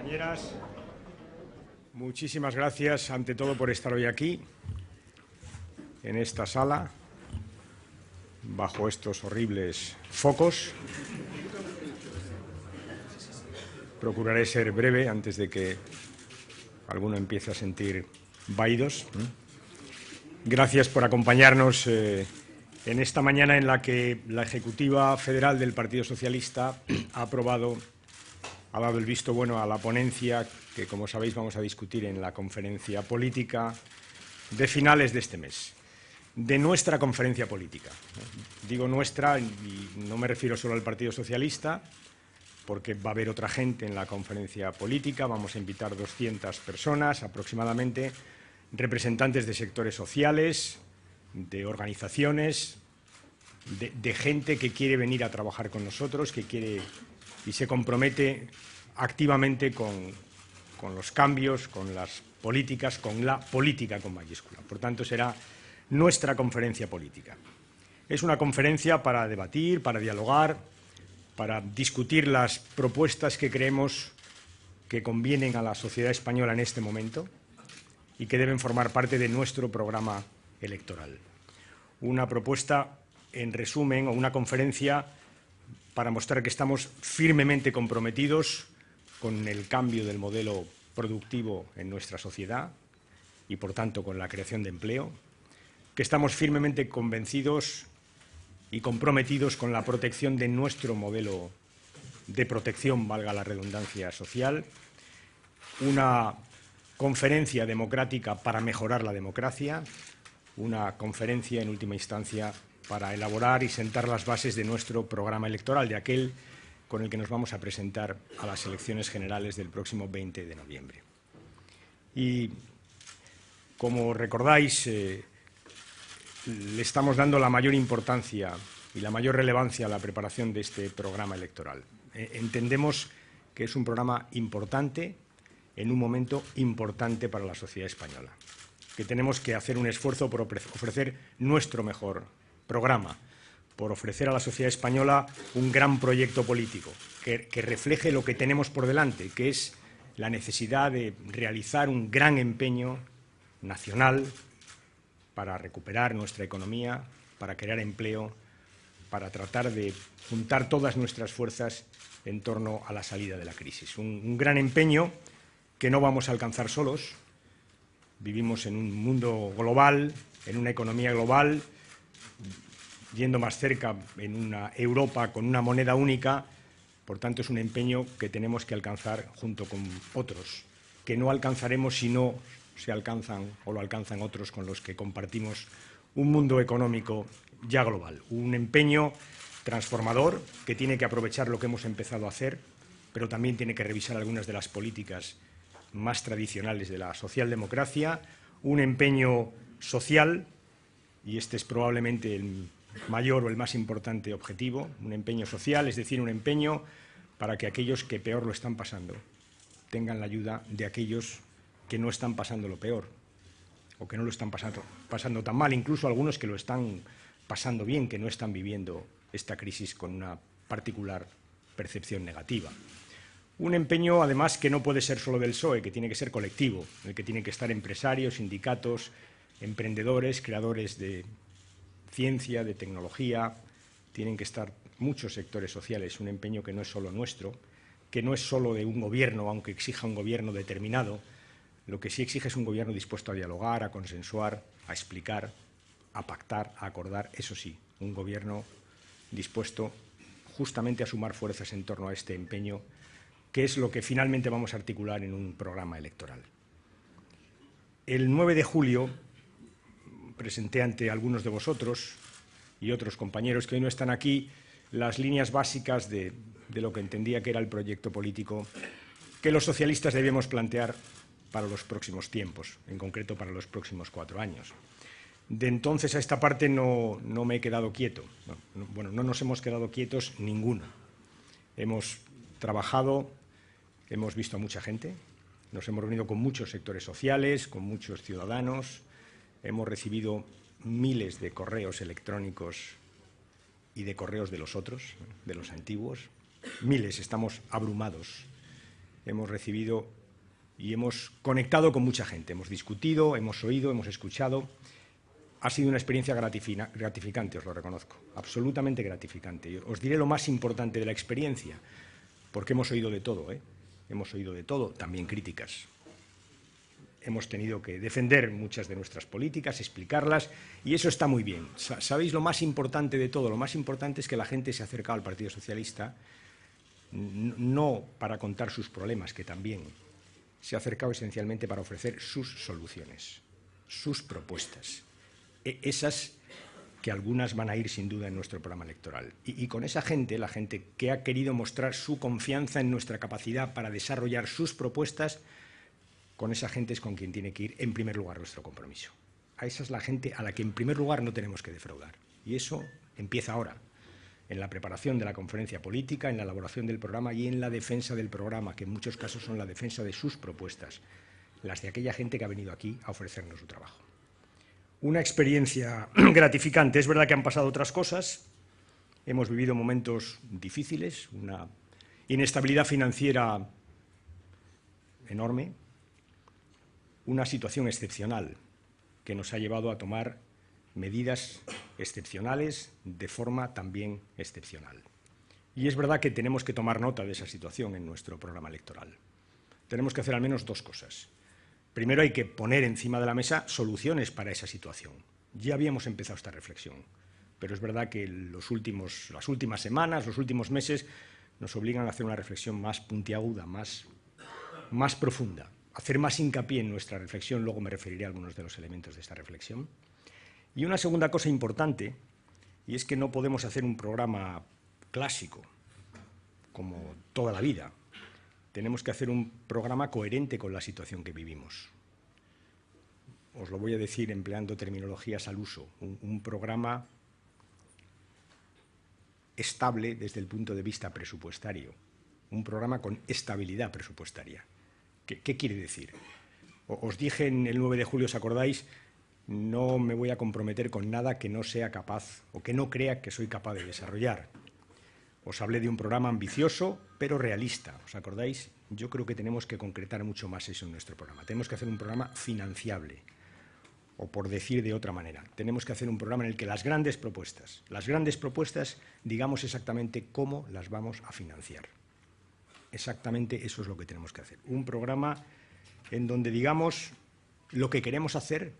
compañeras, muchísimas gracias ante todo por estar hoy aquí, en esta sala, bajo estos horribles focos. Procuraré ser breve antes de que alguno empiece a sentir vaídos. Gracias por acompañarnos en esta mañana en la que la Ejecutiva Federal del Partido Socialista ha dado el visto bueno a la ponencia que, como sabéis, vamos a discutir en la conferencia política de finales de este mes, de nuestra conferencia política. Digo nuestra y no me refiero solo al Partido Socialista, porque va a haber otra gente en la conferencia política. Vamos a invitar 200 personas aproximadamente, representantes de sectores sociales, de organizaciones, de gente que quiere venir a trabajar con nosotros, que quiere y se compromete activamente con los cambios, con las políticas, con la política con mayúscula. Por tanto, será nuestra conferencia política. Es una conferencia para debatir, para dialogar, para discutir las propuestas que creemos que convienen a la sociedad española en este momento y que deben formar parte de nuestro programa electoral. Una propuesta, en resumen, o una conferencia para mostrar que estamos firmemente comprometidos con el cambio del modelo productivo en nuestra sociedad y, por tanto, con la creación de empleo, que estamos firmemente convencidos y comprometidos con la protección de nuestro modelo de protección, valga la redundancia social, una conferencia democrática para mejorar la democracia, una conferencia, en última instancia, para elaborar y sentar las bases de nuestro programa electoral, de aquel con el que nos vamos a presentar a las elecciones generales del próximo 20 de noviembre. Y, como recordáis, le estamos dando la mayor importancia y la mayor relevancia a la preparación de este programa electoral. Entendemos que es un programa importante en un momento importante para la sociedad española, que tenemos que hacer un esfuerzo por ofrecer nuestro mejor programa, por ofrecer a la sociedad española un gran proyecto político que refleje lo que tenemos por delante, que es la necesidad de realizar un gran empeño nacional para recuperar nuestra economía, para crear empleo, para tratar de juntar todas nuestras fuerzas en torno a la salida de la crisis. Un gran empeño que no vamos a alcanzar solos. Vivimos en un mundo global, en una economía global, yendo más cerca en una Europa con una moneda única. Por tanto, es un empeño que tenemos que alcanzar junto con otros, que no alcanzaremos si no se alcanzan o lo alcanzan otros con los que compartimos un mundo económico ya global. Un empeño transformador que tiene que aprovechar lo que hemos empezado a hacer, pero también tiene que revisar algunas de las políticas más tradicionales de la socialdemocracia. Un empeño social, y este es probablemente el mayor o el más importante objetivo, un empeño social, es decir, un empeño para que aquellos que peor lo están pasando tengan la ayuda de aquellos que no están pasando lo peor o que no lo están pasando tan mal, incluso algunos que lo están pasando bien, que no están viviendo esta crisis con una particular percepción negativa. Un empeño, además, que no puede ser solo del PSOE, que tiene que ser colectivo, en el que tienen que estar empresarios, sindicatos, emprendedores, creadores de ciencia, de tecnología, tienen que estar muchos sectores sociales. Un empeño que no es solo nuestro, que no es solo de un gobierno, aunque exija un gobierno determinado. Lo que sí exige es un gobierno dispuesto a dialogar, a consensuar, a explicar, a pactar, a acordar. Eso sí, un gobierno dispuesto justamente a sumar fuerzas en torno a este empeño, que es lo que finalmente vamos a articular en un programa electoral. El 9 de julio presenté ante algunos de vosotros y otros compañeros que hoy no están aquí las líneas básicas de lo que entendía que era el proyecto político que los socialistas debíamos plantear para los próximos tiempos, en concreto para los próximos 4 años. De entonces a esta parte no me he quedado quieto. Bueno, no nos hemos quedado quietos ninguno. Hemos trabajado, hemos visto a mucha gente, nos hemos reunido con muchos sectores sociales, con muchos ciudadanos, hemos recibido miles de correos electrónicos y de correos de los otros, de los antiguos, miles, estamos abrumados. hemos recibido y hemos conectado con mucha gente. Hemos discutido, hemos oído, hemos escuchado. Ha sido una experiencia gratificante, os lo reconozco, absolutamente gratificante. Os diré lo más importante de la experiencia, porque hemos oído de todo, hemos oído de todo, también críticas. Hemos tenido que defender muchas de nuestras políticas, explicarlas, y eso está muy bien. ¿Sabéis lo más importante de todo? Lo más importante es que la gente se ha acercado al Partido Socialista no para contar sus problemas, que también se ha acercado esencialmente para ofrecer sus soluciones, sus propuestas. Esas que algunas van a ir sin duda en nuestro programa electoral. Y con esa gente, la gente que ha querido mostrar su confianza en nuestra capacidad para desarrollar sus propuestas, con esa gente es con quien tiene que ir en primer lugar nuestro compromiso. A esa es la gente a la que en primer lugar no tenemos que defraudar. Y eso empieza ahora, en la preparación de la conferencia política, en la elaboración del programa y en la defensa del programa, que en muchos casos son la defensa de sus propuestas, las de aquella gente que ha venido aquí a ofrecernos su trabajo. Una experiencia gratificante. Es verdad que han pasado otras cosas. Hemos vivido momentos difíciles, una inestabilidad financiera enorme, una situación excepcional que nos ha llevado a tomar medidas excepcionales de forma también excepcional. Y es verdad que tenemos que tomar nota de esa situación en nuestro programa electoral. Tenemos que hacer al menos dos cosas. Primero, hay que poner encima de la mesa soluciones para esa situación. Ya habíamos empezado esta reflexión, pero es verdad que las últimas semanas, los últimos meses, nos obligan a hacer una reflexión más puntiaguda, más profunda, hacer más hincapié en nuestra reflexión. Luego me referiré a algunos de los elementos de esta reflexión. Y una segunda cosa importante, y es que no podemos hacer un programa clásico, como toda la vida. Tenemos que hacer un programa coherente con la situación que vivimos. Os lo voy a decir empleando terminologías al uso. Un programa estable desde el punto de vista presupuestario. Un programa con estabilidad presupuestaria. ¿Qué quiere decir? Os dije en el 9 de julio, ¿os acordáis? No me voy a comprometer con nada que no sea capaz o que no crea que soy capaz de desarrollar. Os hablé de un programa ambicioso, pero realista. ¿Os acordáis? Yo creo que tenemos que concretar mucho más eso en nuestro programa. Tenemos que hacer un programa financiable, o por decir de otra manera, tenemos que hacer un programa en el que las grandes propuestas, digamos exactamente cómo las vamos a financiar. Exactamente eso es lo que tenemos que hacer. Un programa en donde digamos lo que queremos hacer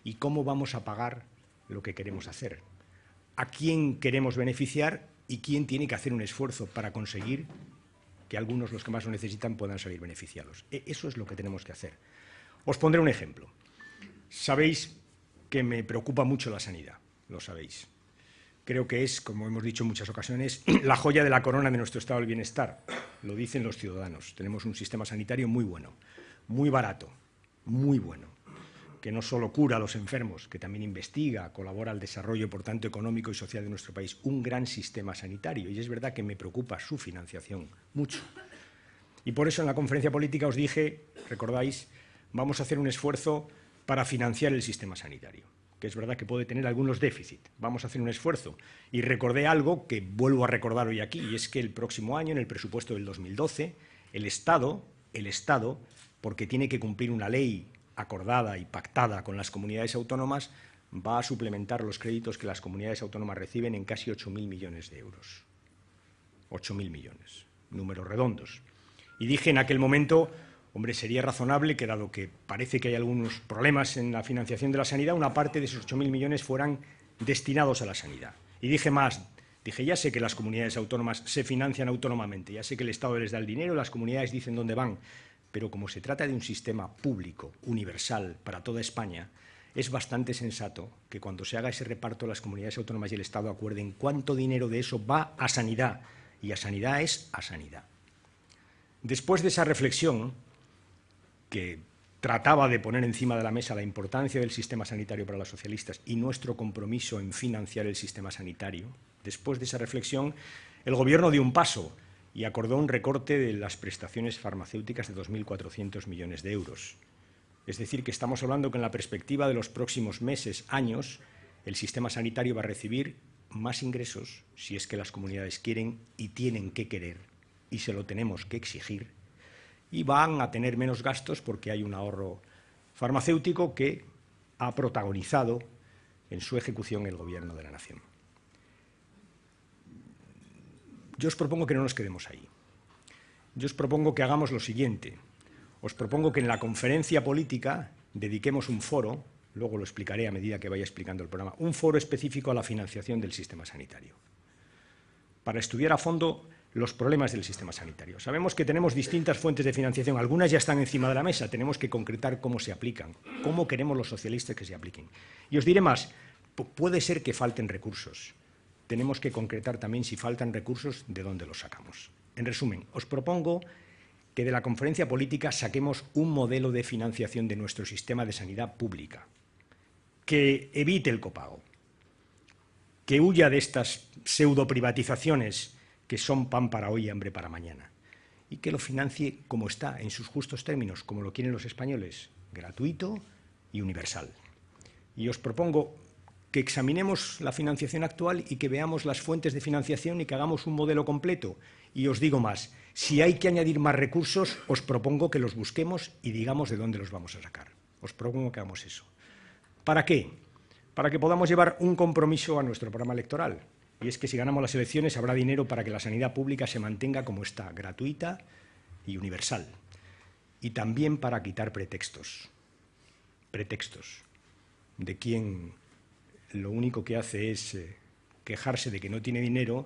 y cómo vamos a pagar lo que queremos hacer. A quién queremos beneficiar y quién tiene que hacer un esfuerzo para conseguir que algunos, los que más lo necesitan, puedan salir beneficiados. Eso es lo que tenemos que hacer. Os pondré un ejemplo. Sabéis que me preocupa mucho la sanidad, lo sabéis. Creo que es, como hemos dicho en muchas ocasiones, la joya de la corona de nuestro estado del bienestar. Lo dicen los ciudadanos. Tenemos un sistema sanitario muy bueno, muy barato, muy bueno, que no solo cura a los enfermos, que también investiga, colabora al desarrollo, por tanto, económico y social de nuestro país. Un gran sistema sanitario. Y es verdad que me preocupa su financiación mucho. Y por eso en la conferencia política os dije, recordáis, vamos a hacer un esfuerzo para financiar el sistema sanitario, que es verdad que puede tener algunos déficits. Vamos a hacer un esfuerzo. Y recordé algo que vuelvo a recordar hoy aquí, y es que el próximo año, en el presupuesto del 2012, el Estado, porque tiene que cumplir una ley acordada y pactada con las comunidades autónomas, va a suplementar los créditos que las comunidades autónomas reciben en casi 8.000 millones de euros. 8.000 millones, números redondos. Y dije en aquel momento, hombre, sería razonable que, dado que parece que hay algunos problemas en la financiación de la sanidad, una parte de esos 8.000 millones fueran destinados a la sanidad. Y dije más, ya sé que las comunidades autónomas se financian autónomamente, ya sé que el Estado les da el dinero, las comunidades dicen dónde van, pero como se trata de un sistema público, universal, para toda España, es bastante sensato que cuando se haga ese reparto las comunidades autónomas y el Estado acuerden cuánto dinero de eso va a sanidad, y a sanidad es a sanidad. Después de esa reflexión, que trataba de poner encima de la mesa la importancia del sistema sanitario para los socialistas y nuestro compromiso en financiar el sistema sanitario, después de esa reflexión, el Gobierno dio un paso y acordó un recorte de las prestaciones farmacéuticas de 2.400 millones de euros. Es decir, que estamos hablando que en la perspectiva de los próximos meses, años, el sistema sanitario va a recibir más ingresos, si es que las comunidades quieren y tienen que querer, y se lo tenemos que exigir, y van a tener menos gastos porque hay un ahorro farmacéutico que ha protagonizado en su ejecución el Gobierno de la Nación. Yo os propongo que no nos quedemos ahí. Yo os propongo que hagamos lo siguiente. Os propongo que en la conferencia política dediquemos un foro, luego lo explicaré a medida que vaya explicando el programa, un foro específico a la financiación del sistema sanitario, para estudiar a fondo los problemas del sistema sanitario. Sabemos que tenemos distintas fuentes de financiación, algunas ya están encima de la mesa, tenemos que concretar cómo se aplican, cómo queremos los socialistas que se apliquen. Y os diré más, puede ser que falten recursos. Tenemos que concretar también, si faltan recursos, de dónde los sacamos. En resumen, os propongo que de la conferencia política saquemos un modelo de financiación de nuestro sistema de sanidad pública, que evite el copago, que huya de estas pseudoprivatizaciones que son pan para hoy y hambre para mañana, y que lo financie como está, en sus justos términos, como lo quieren los españoles, gratuito y universal. Y os propongo que examinemos la financiación actual y que veamos las fuentes de financiación y que hagamos un modelo completo. Y os digo más, si hay que añadir más recursos, os propongo que los busquemos y digamos de dónde los vamos a sacar. Os propongo que hagamos eso. ¿Para qué? Para que podamos llevar un compromiso a nuestro programa electoral. Y es que si ganamos las elecciones habrá dinero para que la sanidad pública se mantenga como está, gratuita y universal. Y también para quitar pretextos. Pretextos de quien lo único que hace es quejarse de que no tiene dinero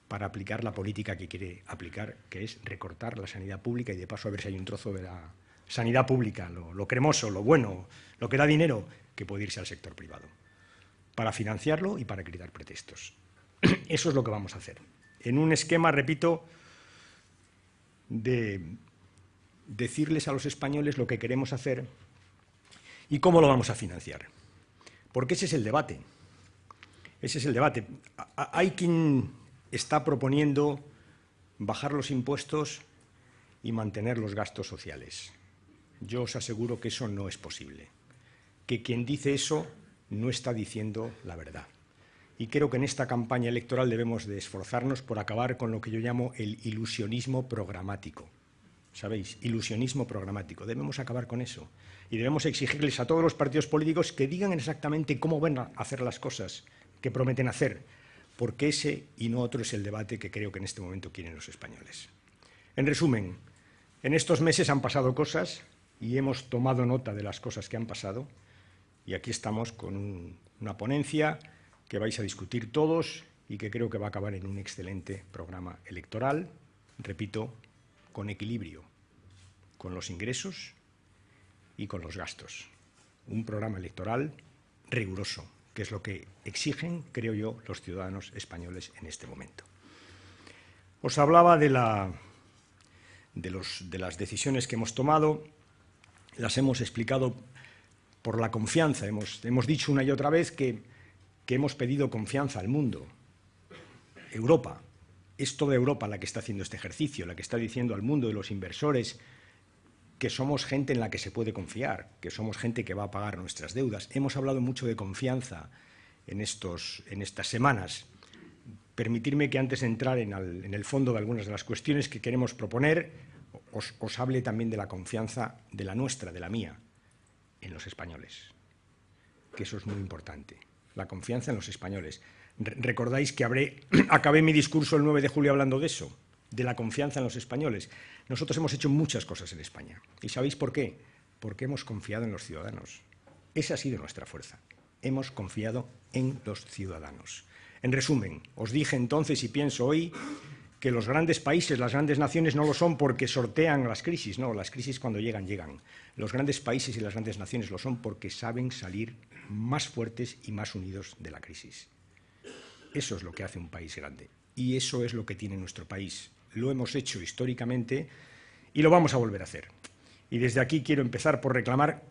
para aplicar la política que quiere aplicar, que es recortar la sanidad pública y de paso a ver si hay un trozo de la sanidad pública, lo cremoso, lo bueno, lo que da dinero, que puede irse al sector privado, para financiarlo y para quitar pretextos. Eso es lo que vamos a hacer. En un esquema, repito, de decirles a los españoles lo que queremos hacer y cómo lo vamos a financiar. Porque ese es el debate. Ese es el debate. Hay quien está proponiendo bajar los impuestos y mantener los gastos sociales. Yo os aseguro que eso no es posible. Que quien dice eso no está diciendo la verdad. Y creo que en esta campaña electoral debemos de esforzarnos por acabar con lo que yo llamo el ilusionismo programático. ¿Sabéis? Ilusionismo programático. Debemos acabar con eso. Y debemos exigirles a todos los partidos políticos que digan exactamente cómo van a hacer las cosas que prometen hacer, porque ese y no otro es el debate que creo que en este momento quieren los españoles. En resumen, en estos meses han pasado cosas y hemos tomado nota de las cosas que han pasado y aquí estamos con una ponencia que vais a discutir todos y que creo que va a acabar en un excelente programa electoral, repito, con equilibrio, con los ingresos y con los gastos. Un programa electoral riguroso, que es lo que exigen, creo yo, los ciudadanos españoles en este momento. Os hablaba de las decisiones que hemos tomado, las hemos explicado por la confianza. Hemos dicho una y otra vez que hemos pedido confianza al mundo. Europa, es toda Europa la que está haciendo este ejercicio, la que está diciendo al mundo de los inversores que somos gente en la que se puede confiar, que somos gente que va a pagar nuestras deudas. Hemos hablado mucho de confianza en estas semanas. Permitirme que antes de entrar en el fondo de algunas de las cuestiones que queremos proponer, os hable también de la confianza de la nuestra, de la mía, en los españoles, que eso es muy importante, la confianza en los españoles. Recordáis que acabé mi discurso el 9 de julio hablando de eso, de la confianza en los españoles. Nosotros hemos hecho muchas cosas en España. ¿Y sabéis por qué? Porque hemos confiado en los ciudadanos. Esa ha sido nuestra fuerza. Hemos confiado en los ciudadanos. En resumen, os dije entonces y pienso hoy que los grandes países, las grandes naciones no lo son porque sortean las crisis. No, las crisis cuando llegan, llegan. Los grandes países y las grandes naciones lo son porque saben salir más fuertes y más unidos de la crisis. Eso es lo que hace un país grande. Y eso es lo que tiene nuestro país. Lo hemos hecho históricamente y lo vamos a volver a hacer. Y desde aquí quiero empezar por reclamar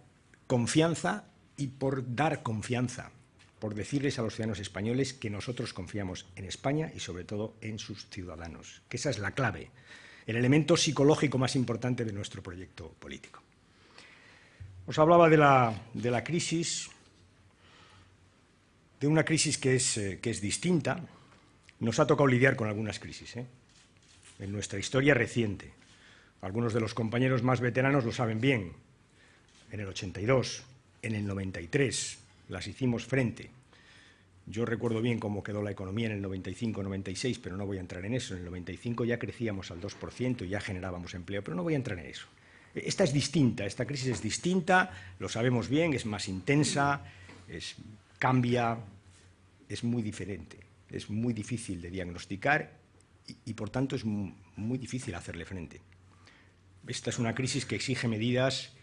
confianza y por dar confianza, por decirles a los ciudadanos españoles que nosotros confiamos en España y sobre todo en sus ciudadanos, que esa es la clave, el elemento psicológico más importante de nuestro proyecto político. Os hablaba de la crisis, de una crisis que es distinta. Nos ha tocado lidiar con algunas crisis, en nuestra historia reciente. Algunos de los compañeros más veteranos lo saben bien. En el 82, en el 93, las hicimos frente. Yo recuerdo bien cómo quedó la economía en el 95-96, pero no voy a entrar en eso. En el 95 ya crecíamos al 2% y ya generábamos empleo, pero no voy a entrar en eso. Esta es distinta, esta crisis es distinta, lo sabemos bien, es más intensa, cambia, es muy diferente, es muy difícil de diagnosticar y por tanto es muy difícil hacerle frente. Esta es una crisis que exige medidas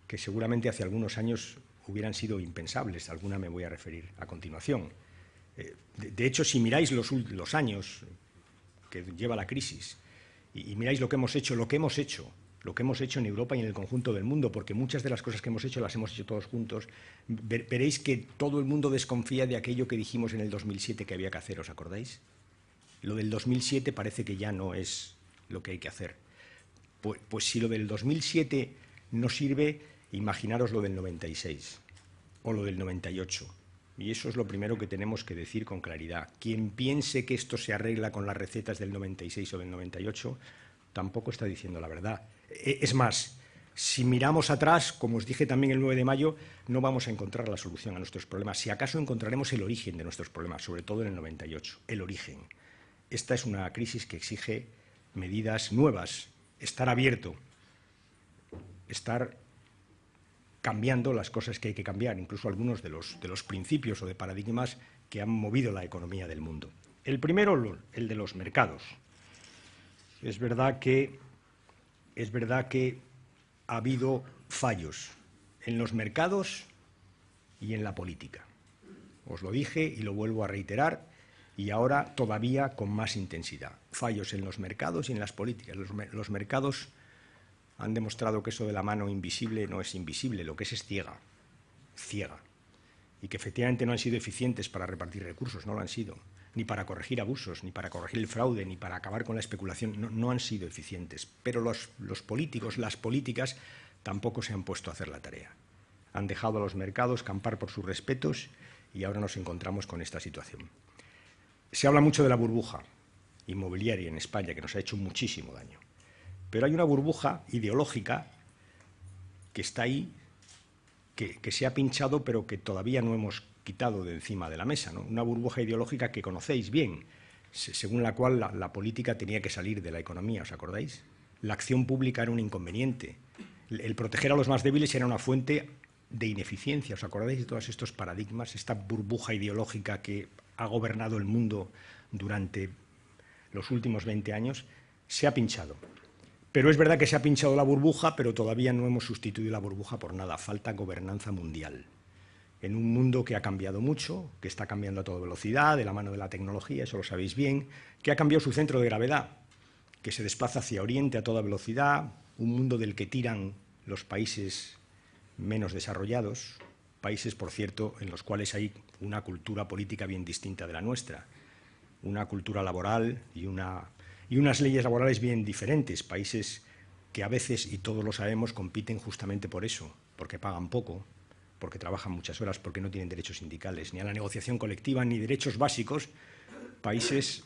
que seguramente hace algunos años hubieran sido impensables. A alguna me voy a referir a continuación. De hecho, si miráis los años que lleva la crisis y miráis lo que hemos hecho en Europa y en el conjunto del mundo, porque muchas de las cosas que hemos hecho las hemos hecho todos juntos, veréis que todo el mundo desconfía de aquello que dijimos en el 2007 que había que hacer, ¿os acordáis? Lo del 2007 parece que ya no es lo que hay que hacer. Pues si lo del 2007 no sirve, imaginaros lo del 96 o lo del 98. Y eso es lo primero que tenemos que decir con claridad. Quien piense que esto se arregla con las recetas del 96 o del 98, tampoco está diciendo la verdad. Es más, si miramos atrás, como os dije también el 9 de mayo, no vamos a encontrar la solución a nuestros problemas. Si acaso encontraremos el origen de nuestros problemas, sobre todo en el 98, el origen. Esta es una crisis que exige medidas nuevas, estar abierto, estar cambiando las cosas que hay que cambiar, incluso algunos de los principios o de paradigmas que han movido la economía del mundo. El primero, el de los mercados. Es verdad que ha habido fallos en los mercados y en la política. Os lo dije y lo vuelvo a reiterar, y ahora todavía con más intensidad. Fallos en los mercados y en las políticas. Los mercados han demostrado que eso de la mano invisible no es invisible, lo que es ciega, ciega. Y que efectivamente no han sido eficientes para repartir recursos, no lo han sido. Ni para corregir abusos, ni para corregir el fraude, ni para acabar con la especulación, no han sido eficientes. Pero los políticos, las políticas, tampoco se han puesto a hacer la tarea. Han dejado a los mercados campar por sus respetos y ahora nos encontramos con esta situación. Se habla mucho de la burbuja inmobiliaria en España, que nos ha hecho muchísimo daño. Pero hay una burbuja ideológica que está ahí, que se ha pinchado, pero que todavía no hemos quitado de encima de la mesa, ¿no? Una burbuja ideológica que conocéis bien, según la cual la política tenía que salir de la economía, ¿os acordáis? La acción pública era un inconveniente. El proteger a los más débiles era una fuente de ineficiencia. ¿Os acordáis de todos estos paradigmas? Esta burbuja ideológica que ha gobernado el mundo durante los últimos 20 años se ha pinchado. Pero es verdad que se ha pinchado la burbuja, pero todavía no hemos sustituido la burbuja por nada. Falta gobernanza mundial. En un mundo que ha cambiado mucho, que está cambiando a toda velocidad, de la mano de la tecnología, eso lo sabéis bien, que ha cambiado su centro de gravedad, que se desplaza hacia Oriente a toda velocidad, un mundo del que tiran los países menos desarrollados, países, por cierto, en los cuales hay una cultura política bien distinta de la nuestra, una cultura laboral y unas leyes laborales bien diferentes, países que a veces, y todos lo sabemos, compiten justamente por eso, porque pagan poco, porque trabajan muchas horas, porque no tienen derechos sindicales, ni a la negociación colectiva, ni derechos básicos, países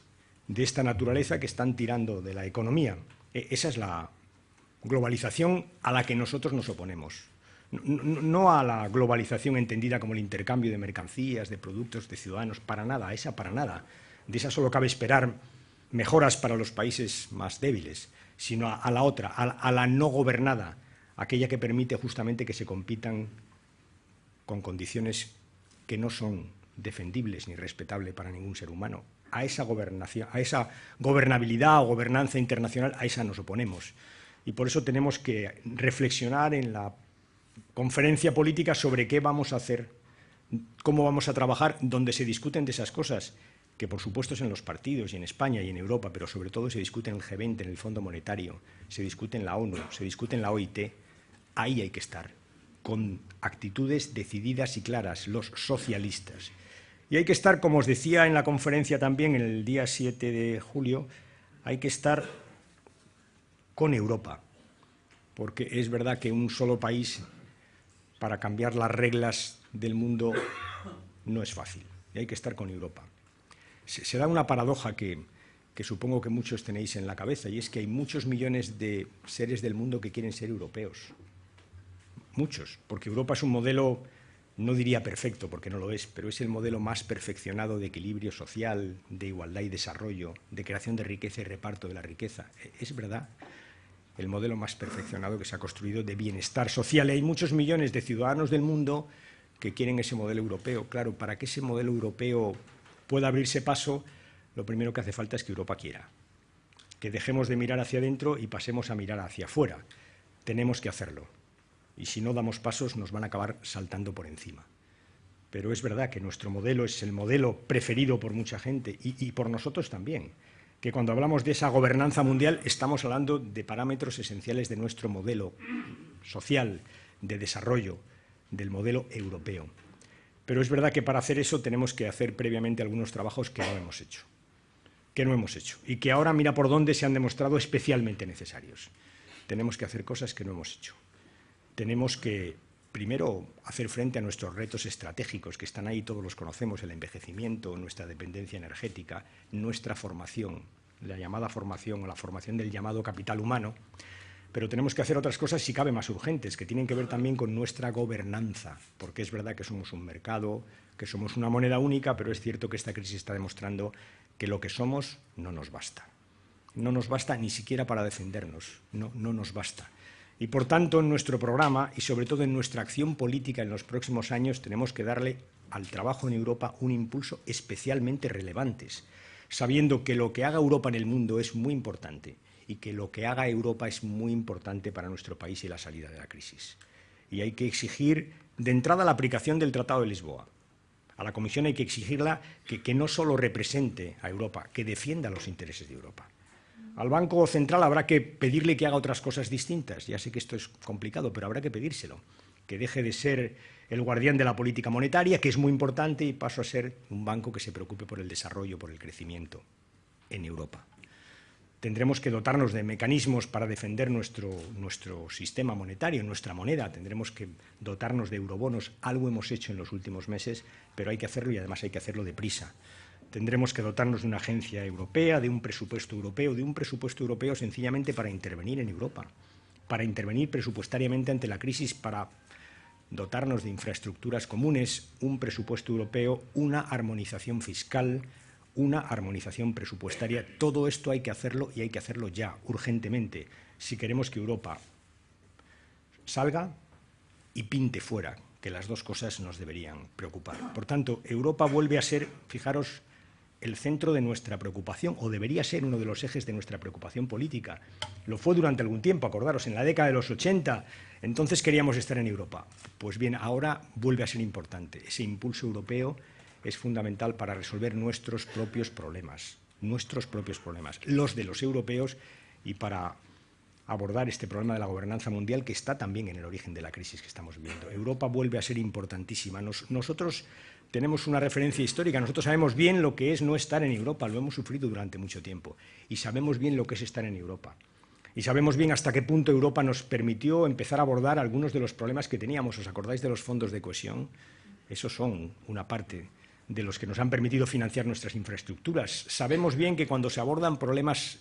de esta naturaleza que están tirando de la economía. Esa es la globalización a la que nosotros nos oponemos. No a la globalización entendida como el intercambio de mercancías, de productos, de ciudadanos, para nada, esa para nada. De esa solo cabe esperar mejoras para los países más débiles, sino a la otra, a la no gobernada, aquella que permite justamente que se compitan con condiciones que no son defendibles ni respetables para ningún ser humano. A esa gobernación, a esa gobernabilidad o gobernanza internacional, a esa nos oponemos. Y por eso tenemos que reflexionar en la conferencia política sobre qué vamos a hacer, cómo vamos a trabajar, donde se discuten de esas cosas, que por supuesto es en los partidos y en España y en Europa, pero sobre todo se discute en el G20, en el Fondo Monetario, se discute en la ONU, se discute en la OIT. Ahí hay que estar, con actitudes decididas y claras, los socialistas. Y hay que estar, como os decía en la conferencia también, el día 7 de julio, hay que estar con Europa, porque es verdad que un solo país, para cambiar las reglas del mundo, no es fácil, y hay que estar con Europa. Se da una paradoja que que supongo que muchos tenéis en la cabeza, y es que hay muchos millones de seres del mundo que quieren ser europeos. Muchos, porque Europa es un modelo, no diría perfecto, porque no lo es, pero es el modelo más perfeccionado de equilibrio social, de igualdad y desarrollo, de creación de riqueza y reparto de la riqueza. Es verdad, el modelo más perfeccionado que se ha construido de bienestar social. Hay muchos millones de ciudadanos del mundo que quieren ese modelo europeo. Claro, para que ese modelo europeo pueda abrirse paso, lo primero que hace falta es que Europa quiera, que dejemos de mirar hacia adentro y pasemos a mirar hacia afuera. Tenemos que hacerlo. Y si no damos pasos, nos van a acabar saltando por encima. Pero es verdad que nuestro modelo es el modelo preferido por mucha gente y por nosotros también, que cuando hablamos de esa gobernanza mundial estamos hablando de parámetros esenciales de nuestro modelo social, de desarrollo, del modelo europeo. Pero es verdad que para hacer eso tenemos que hacer previamente algunos trabajos que no hemos hecho, y que ahora, mira por dónde, se han demostrado especialmente necesarios. Tenemos que hacer cosas que no hemos hecho. Tenemos que, primero, hacer frente a nuestros retos estratégicos, que están ahí, todos los conocemos: el envejecimiento, nuestra dependencia energética, nuestra formación, la llamada formación o la formación del llamado capital humano. Pero tenemos que hacer otras cosas, si cabe, más urgentes, que tienen que ver también con nuestra gobernanza, porque es verdad que somos un mercado, que somos una moneda única, pero es cierto que esta crisis está demostrando que lo que somos no nos basta. No nos basta ni siquiera para defendernos, no nos basta. Y, por tanto, en nuestro programa y, sobre todo, en nuestra acción política en los próximos años, tenemos que darle al trabajo en Europa un impulso especialmente relevante, sabiendo que lo que haga Europa en el mundo es muy importante y que lo que haga Europa es muy importante para nuestro país y la salida de la crisis. Y hay que exigir, de entrada, la aplicación del Tratado de Lisboa. A la Comisión hay que exigirla que no solo represente a Europa, que defienda los intereses de Europa. Al Banco Central habrá que pedirle que haga otras cosas distintas. Ya sé que esto es complicado, pero habrá que pedírselo. Que deje de ser el guardián de la política monetaria, que es muy importante, y paso a ser un banco que se preocupe por el desarrollo, por el crecimiento en Europa. Tendremos que dotarnos de mecanismos para defender nuestro sistema monetario, nuestra moneda. Tendremos que dotarnos de eurobonos. Algo hemos hecho en los últimos meses, pero hay que hacerlo, y además hay que hacerlo deprisa. Tendremos que dotarnos de una agencia europea, de un presupuesto europeo sencillamente para intervenir en Europa, para intervenir presupuestariamente ante la crisis, para dotarnos de infraestructuras comunes, un presupuesto europeo, una armonización fiscal, una armonización presupuestaria. Todo esto hay que hacerlo, y hay que hacerlo ya, urgentemente, si queremos que Europa salga y pinte fuera, que las dos cosas nos deberían preocupar. Por tanto, Europa vuelve a ser, fijaros, el centro de nuestra preocupación, o debería ser uno de los ejes de nuestra preocupación política. Lo fue durante algún tiempo, acordaros, en la década de los 80, entonces queríamos estar en Europa. Pues bien, ahora vuelve a ser importante. Ese impulso europeo es fundamental para resolver nuestros propios problemas, los de los europeos, y para abordar este problema de la gobernanza mundial, que está también en el origen de la crisis que estamos viviendo. Europa vuelve a ser importantísima. Nosotros tenemos una referencia histórica. Nosotros sabemos bien lo que es no estar en Europa, lo hemos sufrido durante mucho tiempo, y sabemos bien lo que es estar en Europa. Y sabemos bien hasta qué punto Europa nos permitió empezar a abordar algunos de los problemas que teníamos. ¿Os acordáis de los fondos de cohesión? Esos son una parte de los que nos han permitido financiar nuestras infraestructuras. Sabemos bien que cuando se abordan problemas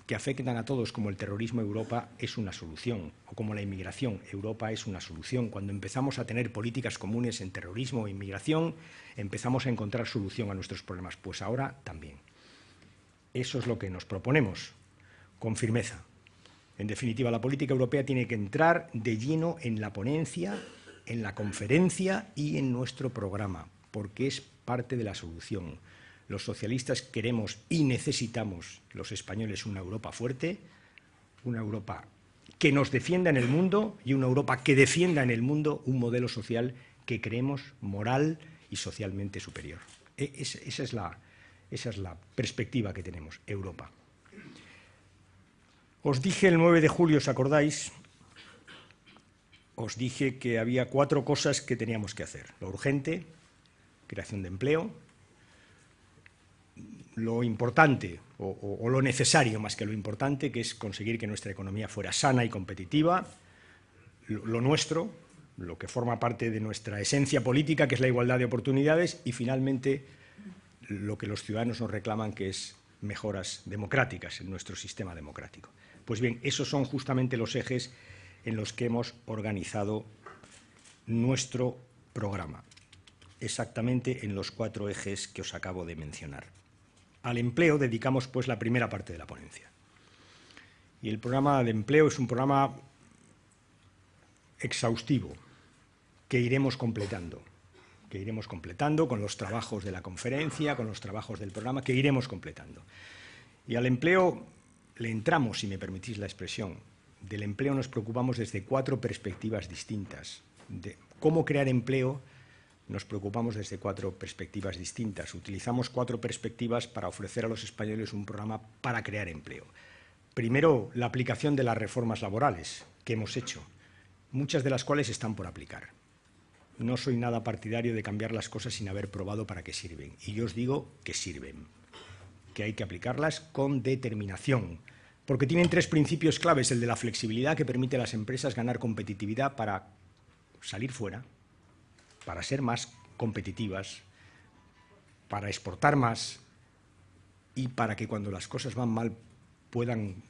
que afectan a todos, como el terrorismo, Europa es una solución, o como la inmigración, Europa es una solución. Cuando empezamos a tener políticas comunes en terrorismo e inmigración, empezamos a encontrar solución a nuestros problemas. Pues ahora también. Eso es lo que nos proponemos, con firmeza. En definitiva, la política europea tiene que entrar de lleno en la ponencia, en la conferencia y en nuestro programa, porque es parte de la solución. Los socialistas queremos y necesitamos, los españoles, una Europa fuerte, una Europa que nos defienda en el mundo, y una Europa que defienda en el mundo un modelo social que creemos moral y socialmente superior. Esa es la perspectiva que tenemos, Europa. Os dije el 9 de julio, ¿os acordáis? Os dije que había 4 cosas que teníamos que hacer. Lo urgente, creación de empleo; lo importante, o lo necesario más que lo importante, que es conseguir que nuestra economía fuera sana y competitiva; lo nuestro, lo que forma parte de nuestra esencia política, que es la igualdad de oportunidades; y finalmente lo que los ciudadanos nos reclaman, que es mejoras democráticas en nuestro sistema democrático. Pues bien, esos son justamente los ejes en los que hemos organizado nuestro programa, exactamente en los 4 ejes que os acabo de mencionar. Al empleo dedicamos, pues, la primera parte de la ponencia. Y el programa de empleo es un programa exhaustivo que iremos completando con los trabajos de la conferencia, con los trabajos del programa, que iremos completando. Y al empleo le entramos, si me permitís la expresión. Del empleo nos preocupamos desde 4 perspectivas distintas. De cómo crear empleo nos preocupamos desde 4 perspectivas distintas. Utilizamos 4 perspectivas para ofrecer a los españoles un programa para crear empleo. Primero, la aplicación de las reformas laborales que hemos hecho, muchas de las cuales están por aplicar. No soy nada partidario de cambiar las cosas sin haber probado para qué sirven. Y yo os digo que sirven, que hay que aplicarlas con determinación, porque tienen 3 principios claves: el de la flexibilidad, que permite a las empresas ganar competitividad para salir fuera, para ser más competitivas, para exportar más y para que cuando las cosas van mal puedan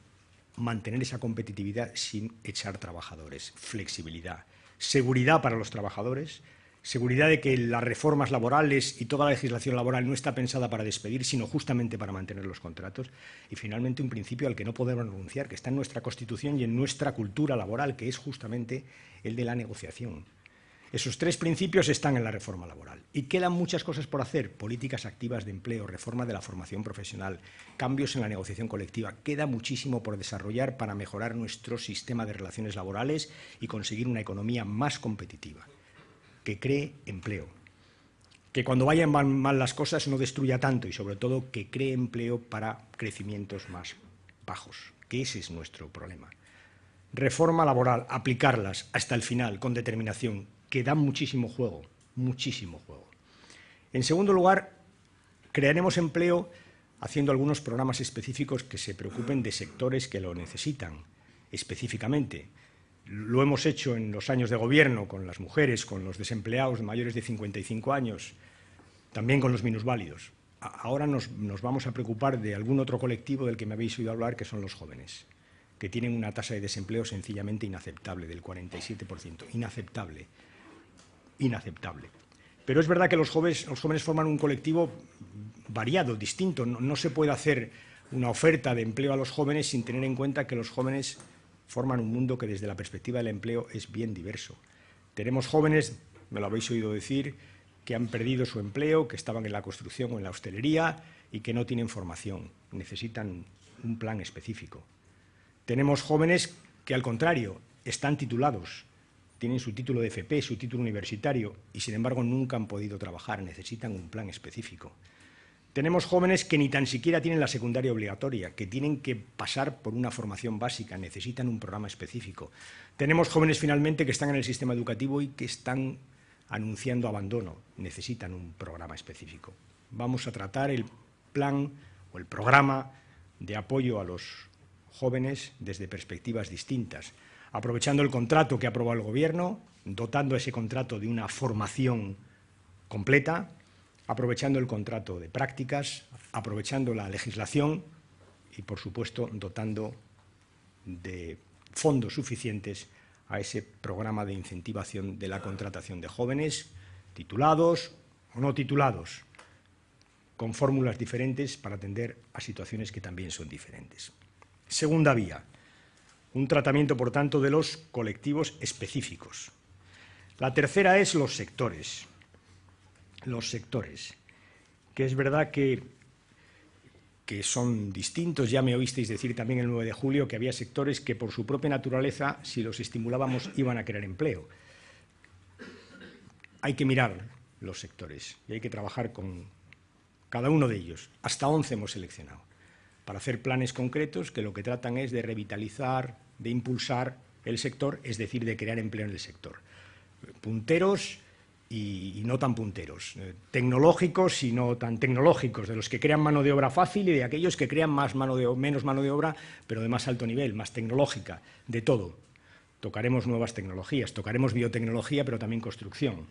mantener esa competitividad sin echar trabajadores. Flexibilidad. Seguridad para los trabajadores, seguridad de que las reformas laborales y toda la legislación laboral no está pensada para despedir, sino justamente para mantener los contratos. Y finalmente un principio al que no podemos renunciar, que está en nuestra Constitución y en nuestra cultura laboral, que es justamente el de la negociación. Esos 3 principios están en la reforma laboral. Y quedan muchas cosas por hacer: políticas activas de empleo, reforma de la formación profesional, cambios en la negociación colectiva. Queda muchísimo por desarrollar para mejorar nuestro sistema de relaciones laborales y conseguir una economía más competitiva, que cree empleo, que cuando vayan mal las cosas no destruya tanto y, sobre todo, que cree empleo para crecimientos más bajos, que ese es nuestro problema. Reforma laboral, aplicarlas hasta el final, con determinación, que dan muchísimo juego, muchísimo juego. En segundo lugar, crearemos empleo haciendo algunos programas específicos que se preocupen de sectores que lo necesitan específicamente. Lo hemos hecho en los años de gobierno con las mujeres, con los desempleados mayores de 55 años, también con los minusválidos. Ahora nos vamos a preocupar de algún otro colectivo del que me habéis oído hablar, que son los jóvenes, que tienen una tasa de desempleo sencillamente inaceptable, del 47%. Inaceptable. Inaceptable. Pero es verdad que los jóvenes forman un colectivo variado, distinto. No se puede hacer una oferta de empleo a los jóvenes sin tener en cuenta que los jóvenes forman un mundo que desde la perspectiva del empleo es bien diverso. Tenemos jóvenes, me lo habéis oído decir, que han perdido su empleo, que estaban en la construcción o en la hostelería y que no tienen formación. Necesitan un plan específico. Tenemos jóvenes que, al contrario, están titulados, tienen su título de FP, su título universitario, y sin embargo nunca han podido trabajar, necesitan un plan específico. Tenemos jóvenes que ni tan siquiera tienen la secundaria obligatoria, que tienen que pasar por una formación básica, necesitan un programa específico. Tenemos jóvenes finalmente que están en el sistema educativo y que están anunciando abandono, necesitan un programa específico. Vamos a tratar el plan o el programa de apoyo a los jóvenes desde perspectivas distintas, aprovechando el contrato que ha aprobado el Gobierno, dotando a ese contrato de una formación completa, aprovechando el contrato de prácticas, aprovechando la legislación y, por supuesto, dotando de fondos suficientes a ese programa de incentivación de la contratación de jóvenes, titulados o no titulados, con fórmulas diferentes para atender a situaciones que también son diferentes. Segunda vía, un tratamiento, por tanto, de los colectivos específicos. La tercera es los sectores. Los sectores, que es verdad que son distintos. Ya me oísteis decir también el 9 de julio que había sectores que, por su propia naturaleza, si los estimulábamos, iban a crear empleo. Hay que mirar los sectores y hay que trabajar con cada uno de ellos. Hasta 11 hemos seleccionado para hacer planes concretos que lo que tratan es de revitalizar, de impulsar el sector, es decir, de crear empleo en el sector. Punteros y no tan punteros, tecnológicos y no tan tecnológicos, de los que crean mano de obra fácil y de aquellos que crean menos mano de obra, pero de más alto nivel, más tecnológica, de todo. Tocaremos nuevas tecnologías, tocaremos biotecnología, pero también construcción,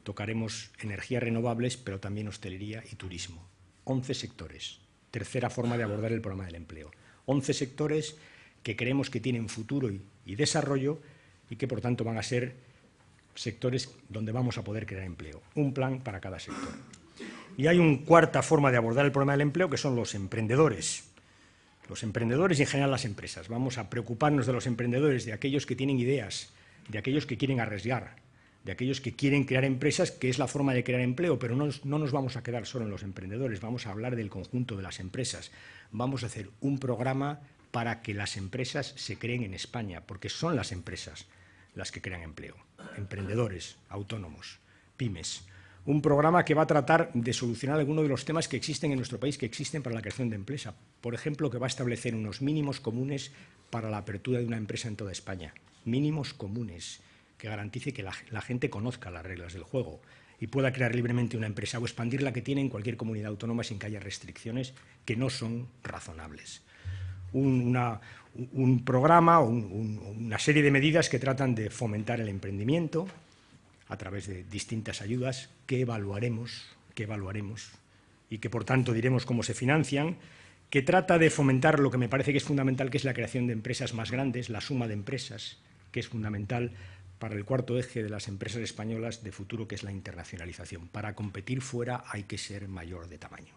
tocaremos energías renovables, pero también hostelería y turismo. 11 sectores, tercera forma de abordar el problema del empleo. 11 sectores que creemos que tienen futuro y desarrollo y que, por tanto, van a ser sectores donde vamos a poder crear empleo. Un plan para cada sector. Y hay una cuarta forma de abordar el problema del empleo, que son los emprendedores. Los emprendedores y, en general, las empresas. Vamos a preocuparnos de los emprendedores, de aquellos que tienen ideas, de aquellos que quieren arriesgar, de aquellos que quieren crear empresas, que es la forma de crear empleo, pero no nos vamos a quedar solo en los emprendedores, vamos a hablar del conjunto de las empresas. Vamos a hacer un programa para que las empresas se creen en España, porque son las empresas las que crean empleo. Emprendedores, autónomos, pymes. Un programa que va a tratar de solucionar algunos de los temas que existen en nuestro país, que existen para la creación de empresa. Por ejemplo, que va a establecer unos mínimos comunes para la apertura de una empresa en toda España. Mínimos comunes que garantice que la gente conozca las reglas del juego y pueda crear libremente una empresa o expandir la que tiene en cualquier comunidad autónoma sin que haya restricciones que no son razonables. Un programa o una serie de medidas que tratan de fomentar el emprendimiento a través de distintas ayudas que evaluaremos y que, por tanto, diremos cómo se financian, que trata de fomentar lo que me parece que es fundamental, que es la creación de empresas más grandes, la suma de empresas, que es fundamental para el cuarto eje de las empresas españolas de futuro, que es la internacionalización. Para competir fuera hay que ser mayor de tamaño.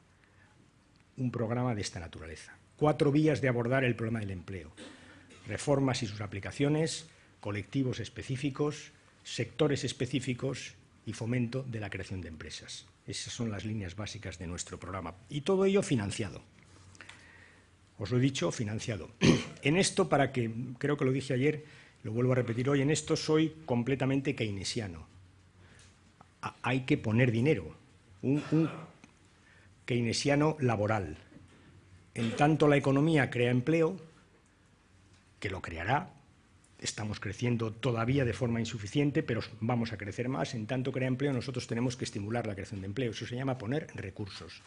Un programa de esta naturaleza. 4 vías de abordar el problema del empleo. Reformas y sus aplicaciones, colectivos específicos, sectores específicos y fomento de la creación de empresas. Esas son las líneas básicas de nuestro programa. Y todo ello financiado. Os lo he dicho, financiado. En esto, creo que lo dije ayer, lo vuelvo a repetir hoy, en esto soy completamente keynesiano. Hay que poner dinero. Un keynesiano laboral. En tanto la economía crea empleo, que lo creará, estamos creciendo todavía de forma insuficiente, pero vamos a crecer más. En tanto crea empleo, nosotros tenemos que estimular la creación de empleo. Eso se llama poner recursos,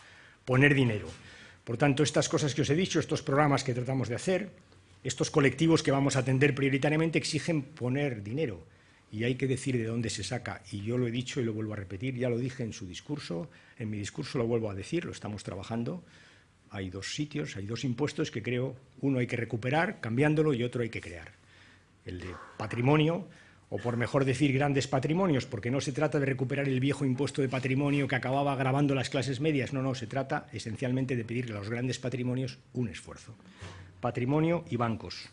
poner dinero. Por tanto, estas cosas que os he dicho, estos programas que tratamos de hacer, estos colectivos que vamos a atender prioritariamente, exigen poner dinero. Y hay que decir de dónde se saca. Y yo lo he dicho y lo vuelvo a repetir, ya lo dije en su discurso, en mi discurso lo vuelvo a decir, lo estamos trabajando. Hay 2 sitios, hay 2 impuestos que creo, uno hay que recuperar cambiándolo y otro hay que crear. El de patrimonio, o por mejor decir grandes patrimonios, porque no se trata de recuperar el viejo impuesto de patrimonio que acababa agravando las clases medias, no, se trata esencialmente de pedirle a los grandes patrimonios un esfuerzo. Patrimonio y bancos.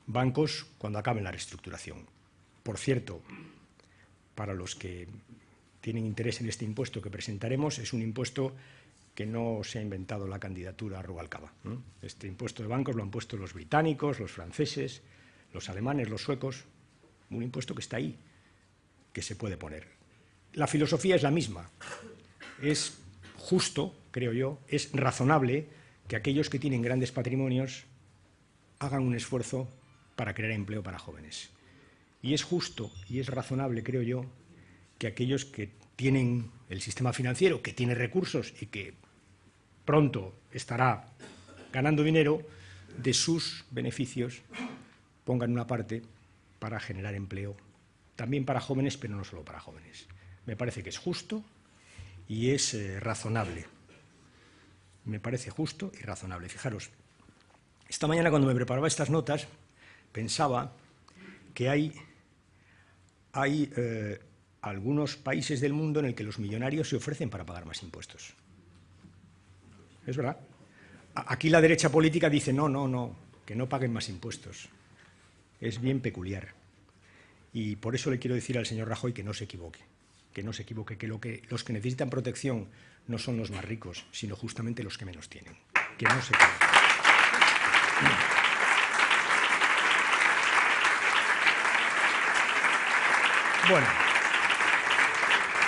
Bancos cuando acaben la reestructuración. Por cierto, para los que tienen interés en este impuesto que presentaremos, es un impuesto que no se ha inventado la candidatura Rubalcaba. Este impuesto de bancos lo han puesto los británicos, los franceses, los alemanes, los suecos. Un impuesto que está ahí, que se puede poner. La filosofía es la misma. Es justo, creo yo, es razonable que aquellos que tienen grandes patrimonios hagan un esfuerzo para crear empleo para jóvenes. Y es justo y es razonable, creo yo, que aquellos que tienen el sistema financiero, que tiene recursos y que pronto estará ganando dinero, de sus beneficios pongan una parte para generar empleo, también para jóvenes, pero no solo para jóvenes. Me parece que es justo y es razonable. Me parece justo y razonable. Fijaros, esta mañana cuando me preparaba estas notas pensaba que hay algunos países del mundo en el que los millonarios se ofrecen para pagar más impuestos. Es verdad. Aquí la derecha política dice no, que no paguen más impuestos. Es bien peculiar. Y por eso le quiero decir al señor Rajoy que no se equivoque, que los que necesitan protección no son los más ricos, sino justamente los que menos tienen. Que no se equivoque. Bueno,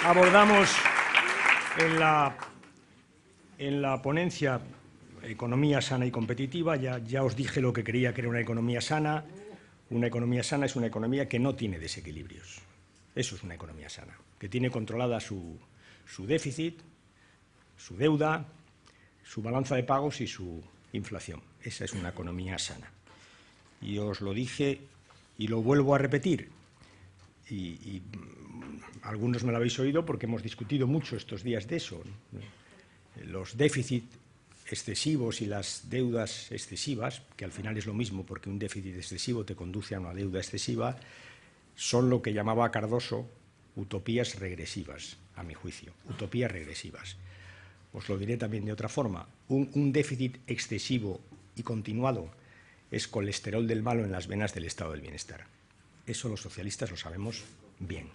abordamos en la ponencia economía sana y competitiva. Ya os dije lo que creía que era una economía sana. Una economía sana es una economía que no tiene desequilibrios. Eso es una economía sana, que tiene controlada su déficit, su deuda, su balanza de pagos y su inflación. Esa es una economía sana. Y os lo dije y lo vuelvo a repetir. Y algunos me lo habéis oído porque hemos discutido mucho estos días de eso. Los déficits excesivos y las deudas excesivas, que al final es lo mismo porque un déficit excesivo te conduce a una deuda excesiva, son lo que llamaba Cardoso utopías regresivas, a mi juicio, utopías regresivas. Os lo diré también de otra forma. Un déficit excesivo y continuado es colesterol del malo en las venas del estado del bienestar. Eso los socialistas lo sabemos bien.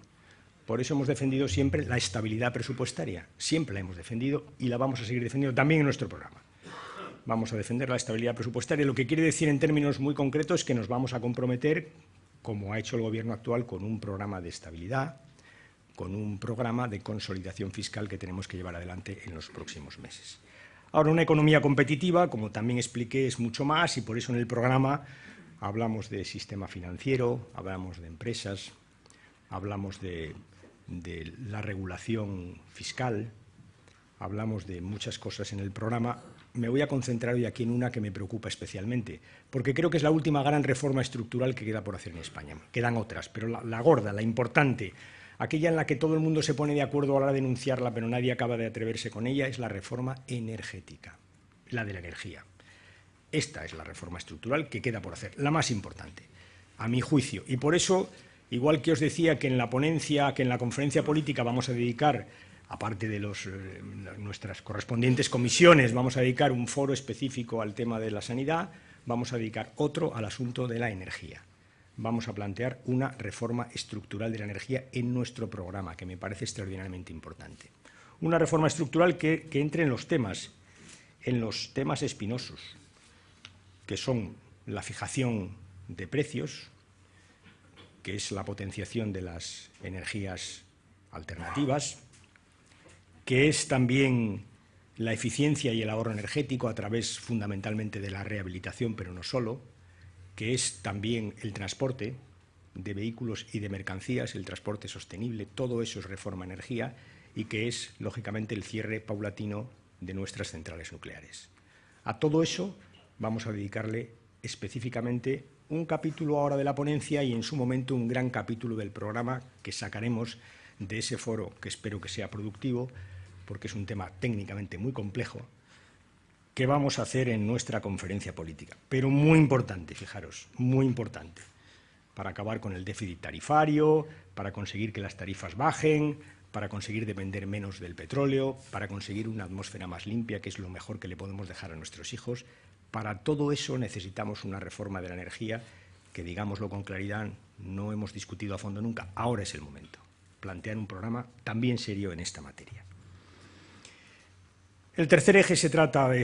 Por eso hemos defendido siempre la estabilidad presupuestaria. Siempre la hemos defendido y la vamos a seguir defendiendo también en nuestro programa. Vamos a defender la estabilidad presupuestaria, lo que quiere decir en términos muy concretos que nos vamos a comprometer, como ha hecho el Gobierno actual, con un programa de estabilidad, con un programa de consolidación fiscal que tenemos que llevar adelante en los próximos meses. Ahora, una economía competitiva, como también expliqué, es mucho más y por eso en el programa hablamos de sistema financiero, hablamos de empresas, hablamos de la regulación fiscal, hablamos de muchas cosas en el programa. Me voy a concentrar hoy aquí en una que me preocupa especialmente, porque creo que es la última gran reforma estructural que queda por hacer en España. Quedan otras, pero la gorda, la importante, aquella en la que todo el mundo se pone de acuerdo a la hora de denunciarla, pero nadie acaba de atreverse con ella, es la reforma energética, la de la energía. Esta es la reforma estructural que queda por hacer, la más importante, a mi juicio. Y por eso, igual que os decía que en la ponencia, que en la conferencia política vamos a dedicar, aparte de nuestras correspondientes comisiones, vamos a dedicar un foro específico al tema de la sanidad, vamos a dedicar otro al asunto de la energía. Vamos a plantear una reforma estructural de la energía en nuestro programa, que me parece extraordinariamente importante. Una reforma estructural que entre en los temas espinosos, que son la fijación de precios, que es la potenciación de las energías alternativas, que es también la eficiencia y el ahorro energético a través fundamentalmente de la rehabilitación, pero no solo, que es también el transporte de vehículos y de mercancías, el transporte sostenible, todo eso es reforma energía y que es, lógicamente, el cierre paulatino de nuestras centrales nucleares. A todo eso vamos a dedicarle específicamente un capítulo ahora de la ponencia y en su momento un gran capítulo del programa que sacaremos de ese foro, que espero que sea productivo, porque es un tema técnicamente muy complejo, que vamos a hacer en nuestra conferencia política. Pero muy importante, fijaros, muy importante, para acabar con el déficit tarifario, para conseguir que las tarifas bajen, para conseguir depender menos del petróleo, para conseguir una atmósfera más limpia, que es lo mejor que le podemos dejar a nuestros hijos. Para todo eso necesitamos una reforma de la energía que, digámoslo con claridad, no hemos discutido a fondo nunca. Ahora es el momento. Plantear un programa también serio en esta materia. El tercer eje es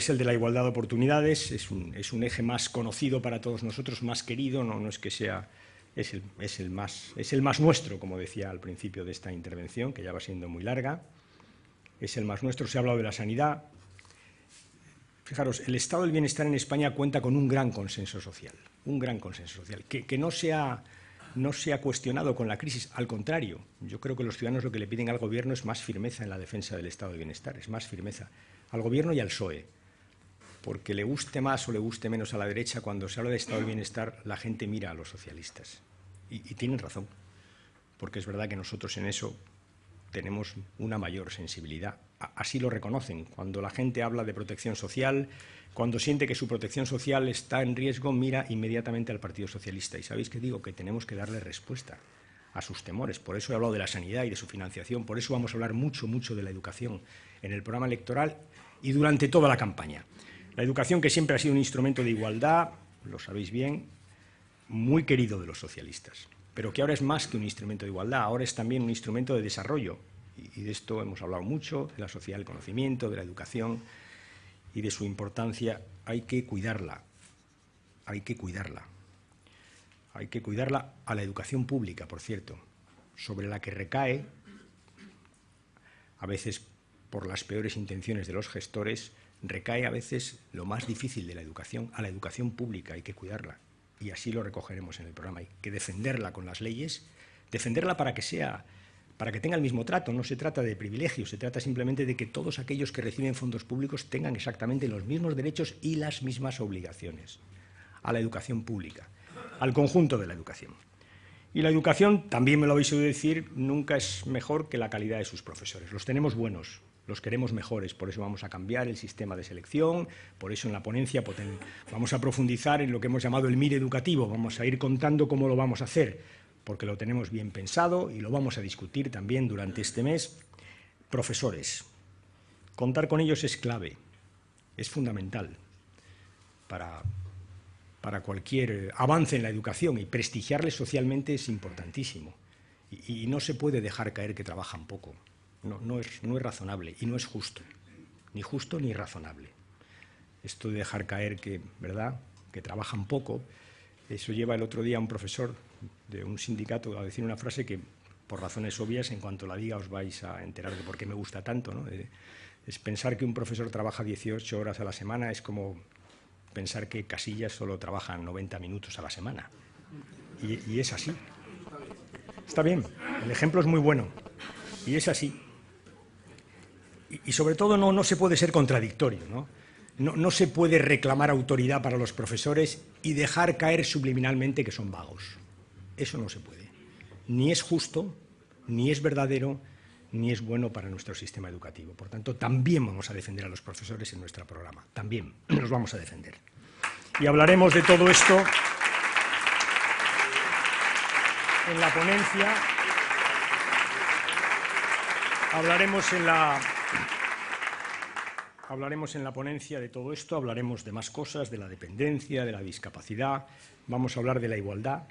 el de la igualdad de oportunidades. Es un eje más conocido para todos nosotros, más querido, no es que sea, es el más nuestro, como decía al principio de esta intervención, que ya va siendo muy larga. Es el más nuestro. Se ha hablado de la sanidad. Fijaros, el estado del bienestar en España cuenta con un gran consenso social, que no se ha cuestionado con la crisis. Al contrario, yo creo que los ciudadanos lo que le piden al Gobierno es más firmeza en la defensa del estado del bienestar, es más firmeza al Gobierno y al PSOE, porque le guste más o le guste menos a la derecha, cuando se habla de estado del bienestar la gente mira a los socialistas. Y tienen razón, porque es verdad que nosotros en eso tenemos una mayor sensibilidad. Así lo reconocen. Cuando la gente habla de protección social, cuando siente que su protección social está en riesgo, mira inmediatamente al Partido Socialista. Y sabéis que digo que tenemos que darle respuesta a sus temores. Por eso he hablado de la sanidad y de su financiación. Por eso vamos a hablar mucho de la educación en el programa electoral y durante toda la campaña. La educación, que siempre ha sido un instrumento de igualdad, lo sabéis bien, muy querido de los socialistas, pero que ahora es más que un instrumento de igualdad, ahora es también un instrumento de desarrollo. Y de esto hemos hablado mucho, de la sociedad del conocimiento, de la educación y de su importancia. Hay que cuidarla a la educación pública, por cierto, sobre la que recae, a veces por las peores intenciones de los gestores, recae a veces lo más difícil de la educación, a la educación pública. Hay que cuidarla y así lo recogeremos en el programa. Hay que defenderla con las leyes, defenderla para que tenga el mismo trato. No se trata de privilegios, se trata simplemente de que todos aquellos que reciben fondos públicos tengan exactamente los mismos derechos y las mismas obligaciones a la educación pública, al conjunto de la educación. Y la educación, también me lo habéis oído decir, nunca es mejor que la calidad de sus profesores. Los tenemos buenos, los queremos mejores, por eso vamos a cambiar el sistema de selección, por eso en la ponencia vamos a profundizar en lo que hemos llamado el MIR educativo, vamos a ir contando cómo lo vamos a hacer, porque lo tenemos bien pensado y lo vamos a discutir también durante este mes. Profesores, contar con ellos es clave, es fundamental para cualquier avance en la educación, y prestigiarles socialmente es importantísimo. Y no se puede dejar caer que trabajan poco. No es razonable y no es justo, ni razonable. Esto de dejar caer que, ¿verdad?, que trabajan poco, eso lleva el otro día a un profesor de un sindicato a decir una frase que, por razones obvias, en cuanto la diga os vais a enterar de por qué me gusta tanto, ¿no? Es pensar que un profesor trabaja 18 horas a la semana, es como pensar que Casillas solo trabaja 90 minutos a la semana. Y es así. Está bien, el ejemplo es muy bueno, y es así. Y sobre todo no se puede ser contradictorio, ¿no? No se puede reclamar autoridad para los profesores y dejar caer subliminalmente que son vagos. Eso no se puede. Ni es justo, ni es verdadero, ni es bueno para nuestro sistema educativo. Por tanto, también vamos a defender a los profesores en nuestro programa. También los vamos a defender. Y hablaremos de todo esto en la ponencia. Hablaremos en la ponencia de todo esto, hablaremos de más cosas, de la dependencia, de la discapacidad, vamos a hablar de la igualdad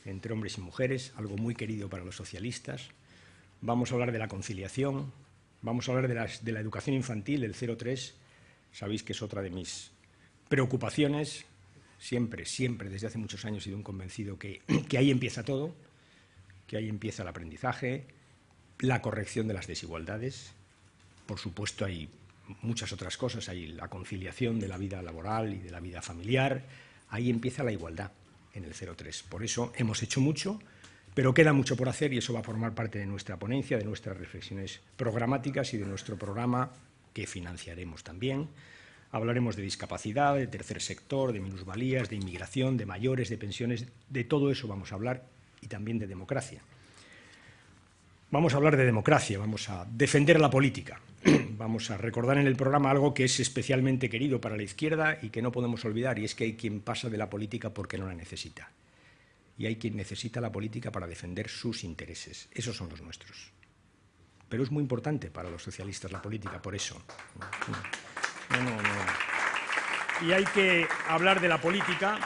entre hombres y mujeres, algo muy querido para los socialistas, vamos a hablar de la conciliación, vamos a hablar de la educación infantil, el 0-3, sabéis que es otra de mis preocupaciones, siempre, desde hace muchos años he sido un convencido que ahí empieza todo, que ahí empieza el aprendizaje, la corrección de las desigualdades, por supuesto hay muchas otras cosas, hay la conciliación de la vida laboral y de la vida familiar, ahí empieza la igualdad en el 0-3. Por eso hemos hecho mucho, pero queda mucho por hacer y eso va a formar parte de nuestra ponencia, de nuestras reflexiones programáticas y de nuestro programa que financiaremos también. Hablaremos de discapacidad, de tercer sector, de minusvalías, de inmigración, de mayores, de pensiones, de todo eso vamos a hablar y también de democracia. Vamos a hablar de democracia, vamos a defender la política, vamos a recordar en el programa algo que es especialmente querido para la izquierda y que no podemos olvidar, y es que hay quien pasa de la política porque no la necesita. Y hay quien necesita la política para defender sus intereses. Esos son los nuestros. Pero es muy importante para los socialistas la política, por eso. Y hay que hablar de la política.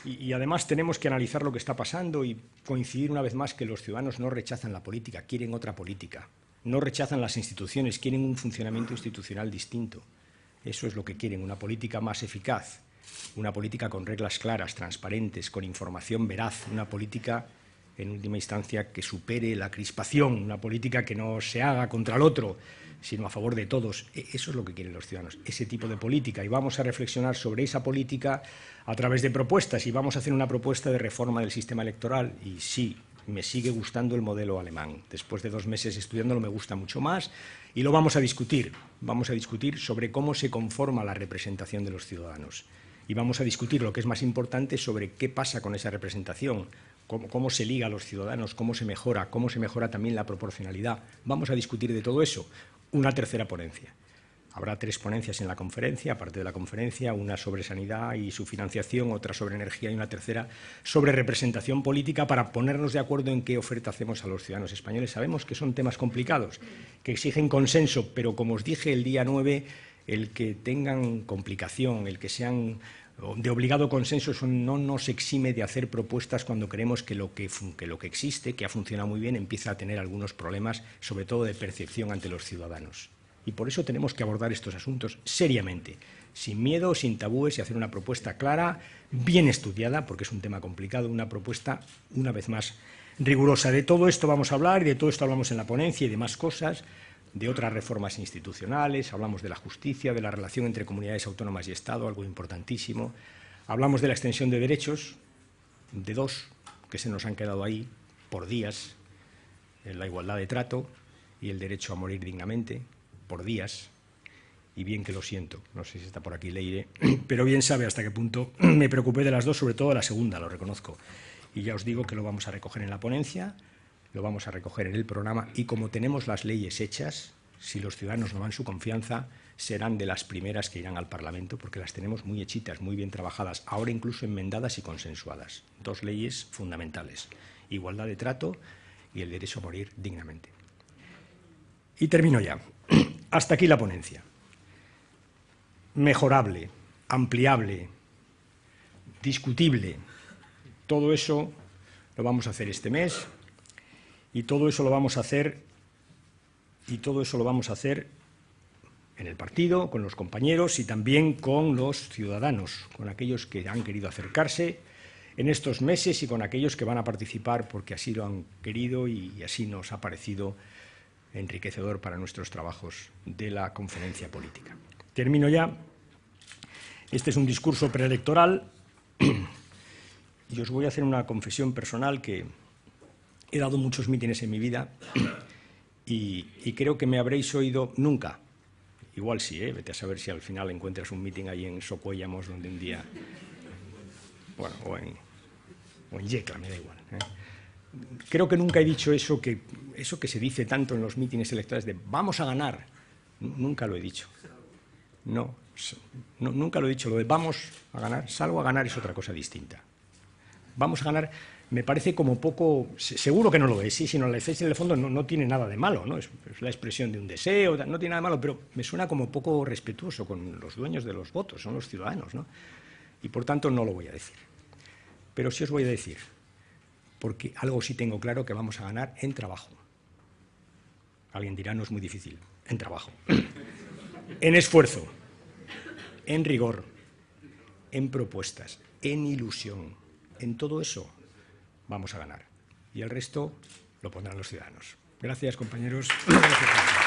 Y además tenemos que analizar lo que está pasando y coincidir una vez más que los ciudadanos no rechazan la política, quieren otra política. No rechazan las instituciones, quieren un funcionamiento institucional distinto. Eso es lo que quieren, una política más eficaz, una política con reglas claras, transparentes, con información veraz, una política, en última instancia, que supere la crispación, una política que no se haga contra el otro, sino a favor de todos. Eso es lo que quieren los ciudadanos, ese tipo de política. Y vamos a reflexionar sobre esa política a través de propuestas. Y vamos a hacer una propuesta de reforma del sistema electoral. Y sí, me sigue gustando el modelo alemán. Después de 2 meses estudiándolo me gusta mucho más. Y lo vamos a discutir. Vamos a discutir sobre cómo se conforma la representación de los ciudadanos. Y vamos a discutir, lo que es más importante, sobre qué pasa con esa representación, cómo se liga a los ciudadanos, cómo se mejora también la proporcionalidad. Vamos a discutir de todo eso. Una tercera ponencia. Habrá 3 ponencias en la conferencia, aparte de la conferencia, una sobre sanidad y su financiación, otra sobre energía y una tercera sobre representación política para ponernos de acuerdo en qué oferta hacemos a los ciudadanos españoles. Sabemos que son temas complicados, que exigen consenso, pero como os dije el día 9, el que tengan complicación, el que sean de obligado consenso, eso no nos exime de hacer propuestas cuando creemos que lo que existe, que ha funcionado muy bien, empieza a tener algunos problemas, sobre todo de percepción ante los ciudadanos. Y por eso tenemos que abordar estos asuntos seriamente, sin miedo, sin tabúes, y hacer una propuesta clara, bien estudiada, porque es un tema complicado, una propuesta, una vez más, rigurosa. De todo esto vamos a hablar, y de todo esto hablamos en la ponencia y de más cosas, de otras reformas institucionales, hablamos de la justicia, de la relación entre comunidades autónomas y Estado, algo importantísimo. Hablamos de la extensión de derechos, de 2 que se nos han quedado ahí por días, la igualdad de trato y el derecho a morir dignamente, por días, y bien que lo siento, no sé si está por aquí Leire, pero bien sabe hasta qué punto me preocupé de las 2, sobre todo la segunda, lo reconozco. Y ya os digo que lo vamos a recoger en la ponencia, lo vamos a recoger en el programa, y como tenemos las leyes hechas, si los ciudadanos nos dan su confianza, serán de las primeras que irán al Parlamento, porque las tenemos muy hechitas, muy bien trabajadas, ahora incluso enmendadas y consensuadas. 2 leyes fundamentales: igualdad de trato y el derecho a morir dignamente. Y termino ya. Hasta aquí la ponencia. Mejorable, ampliable, discutible, todo eso lo vamos a hacer este mes, y todo eso lo vamos a hacer en el partido, con los compañeros y también con los ciudadanos, con aquellos que han querido acercarse en estos meses y con aquellos que van a participar porque así lo han querido y así nos ha parecido enriquecedor para nuestros trabajos de la conferencia política. Termino ya. Este es un discurso preelectoral y os voy a hacer una confesión personal, que he dado muchos mítines en mi vida y creo que me habréis oído nunca. Igual sí, vete a saber si al final encuentras un mitin ahí en Socuéllamos, donde un día, bueno, o en Yecla, me da igual. Creo que nunca he dicho eso que se dice tanto en los mítines electorales de vamos a ganar. Nunca lo he dicho. No, nunca lo he dicho. Lo de vamos a ganar, salgo a ganar, es otra cosa distinta. Vamos a ganar me parece como poco, seguro que no lo es, sí, si no lo decís en el fondo no tiene nada de malo, ¿no? Es la expresión de un deseo, no tiene nada de malo, pero me suena como poco respetuoso con los dueños de los votos, son los ciudadanos, ¿no? Y por tanto no lo voy a decir. Pero sí os voy a decir, porque algo sí tengo claro, que vamos a ganar en trabajo. Alguien dirá, no es muy difícil, en trabajo. En esfuerzo, en rigor, en propuestas, en ilusión, en todo eso vamos a ganar. Y el resto lo pondrán los ciudadanos. Gracias, compañeros. Gracias.